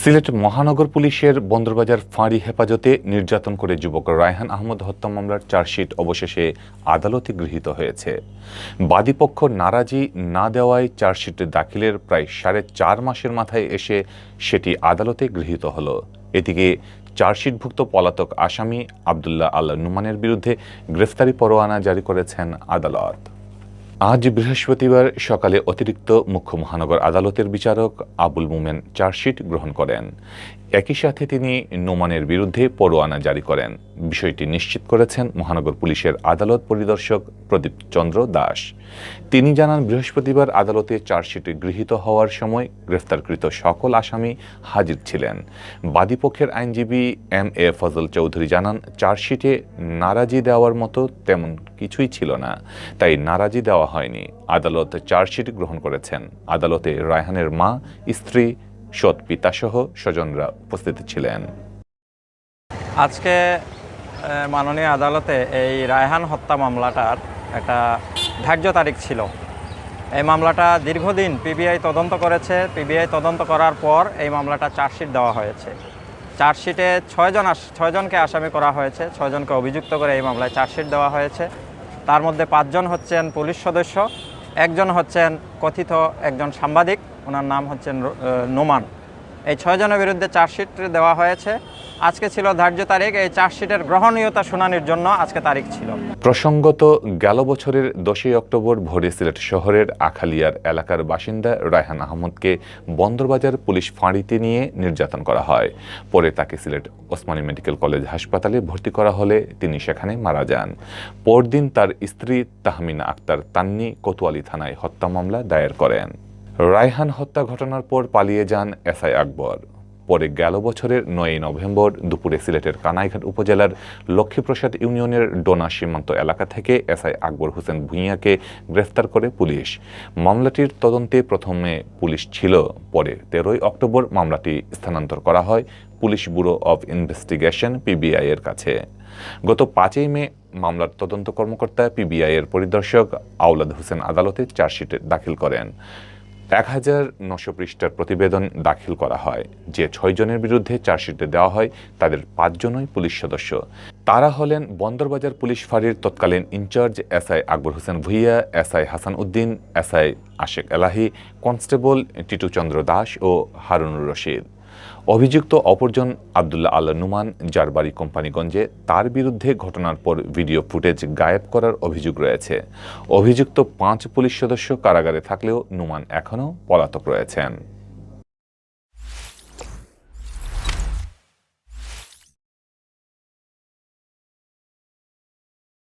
সিলেট মহানগর পুলিশের বন্দরবাজার ফাঁড়ি হেফাজতে নির্যাতন করে যুবক রায়হান আহমদ হত্যা মামলার চার্জশিট অবশেষে আদালতে গৃহীত হয়েছে। বাদীপক্ষ নারাজি না দেওয়ায় চার্জশিট দাখিলের প্রায় 4.5 মাসের মাথায় এসে সেটি আদালতে গৃহীত হলো। এদিকে চার্জশিটভুক্ত পলাতক আসামি আবদুল্লাহ আল নুমানের বিরুদ্ধে গ্রেফতারি পরোয়ানা জারি করেছেন আদালত। আজ বৃহস্পতিবার সকালে অতিরিক্ত মুখ্য মহানগর আদালতের বিচারক আবুল মোমেন চার্জশিট গ্রহণ করেন। একই সাথে তিনি নোমানের বিরুদ্ধে পরোয়ানা জারি করেন। বিষয়টি নিশ্চিত করেছেন মহানগর পুলিশের আদালত পরিদর্শক প্রদীপ চন্দ্র দাস। তিনি জানান, বৃহস্পতিবার আদালতে চার্জশিট গৃহীত হওয়ার সময় গ্রেফতারকৃত সকল আসামি হাজির ছিলেন। বাদীপক্ষের আইনজীবী এম এ ফজল চৌধুরী জানান, চার্জশিটে নারাজি দেওয়ার মতো তেমন কিছুই ছিল না, তাই নারাজি দেওয়া হয়নি। আদালত চার্জশিট গ্রহণ করেছেন। আদালতে রায়হানের মা, স্ত্রী, সৎ পিতাসহ স্বজনরা উপস্থিত ছিলেন। আজকে মাননীয় আদালতে এই রায়হান হত্যা মামলাটার একটা ধার্য তারিখ ছিল। এই মামলাটা দীর্ঘদিন পিবিআই তদন্ত করেছে। পিবিআই তদন্ত করার পর এই মামলাটা চার্জশিট দেওয়া হয়েছে। চার্জশিটে 6 জনকে আসামি করা হয়েছে, 6 জনকে অভিযুক্ত করে এই মামলায় চার্জশিট দেওয়া হয়েছে। তার মধ্যে 5 জন হচ্ছেন পুলিশ সদস্য, 1 জন হচ্ছেন কথিত একজন সাংবাদিক, ওনার নাম হচ্ছেন নোমান। এই 6 জনের বিরুদ্ধে চার্জশিট দেওয়া হয়েছে। আজকে ছিল ধার্য তারিখ। এই চার্জশিটের গ্রহণীয়তা শুনানির জন্য আজকে তারিখ ছিল। প্রসঙ্গত, গেল বছরের 10 অক্টোবর ভোরে সিলেট শহরের আখালিয়ার এলাকার বাসিন্দা রায়হান আহমদকে বন্দরবাজার পুলিশ ফাঁড়িতে নিয়ে নির্যাতন করা হয়। পরে তাকে সিলেট ওসমানী মেডিকেল কলেজ হাসপাতালে ভর্তি করা হলে তিনি সেখানে মারা যান। পরদিন তার স্ত্রী তাহমিনা আক্তার তান্নি কোতোয়ালি থানায় হত্যা মামলা দায়ের করেন। রায়হান হত্যা ঘটনার পর পালিয়ে যান এসআই আকবর। পরে গেল বছরের 9 নভেম্বর দুপুরে সিলেটের কানাইঘাট উপজেলার লক্ষ্মীপ্রসাদ ইউনিয়নের ডোনা সীমান্ত এলাকা থেকে এসআই আকবর হোসেন ভূঁইয়াকে গ্রেফতার করে পুলিশ। মামলাটির তদন্তে প্রথমে পুলিশ ছিল, পরে 13 অক্টোবর মামলাটি স্থানান্তর করা হয় police bureau of investigation PBI এর কাছে। গত 5 মে মামলার তদন্ত কর্মকর্তা পিবিআই এর পরিদর্শক আওলাদ হোসেন আদালতে চার্জশিট দাখিল করেন। 1900 পৃষ্ঠার প্রতিবেদন দাখিল করা হয়। যে 6 জনের বিরুদ্ধে চার্জশিটে দেওয়া হয় তাদের 5 জনই পুলিশ সদস্য। তারা হলেন বন্দরবাজার পুলিশ ফাঁড়ির তৎকালীন in charge SI Akbar Hossain Bhuiyan, SI Hasan Uddin, SI আশেক এলাহি, কনস্টেবল টিটু চন্দ্র দাস ও হারুনুর রশিদ। অভিযুক্ত অপরজন আবদুল্লাহ আল নুমান, যার বাড়ি কোম্পানিগঞ্জে। তার বিরুদ্ধে ঘটনার পর ভিডিও ফুটেজ গায়েব করার অভিযোগ রয়েছে। অভিযুক্ত 5 পুলিশ সদস্য কারাগারে থাকলেও নুমান এখনও পলাতক রয়েছেন।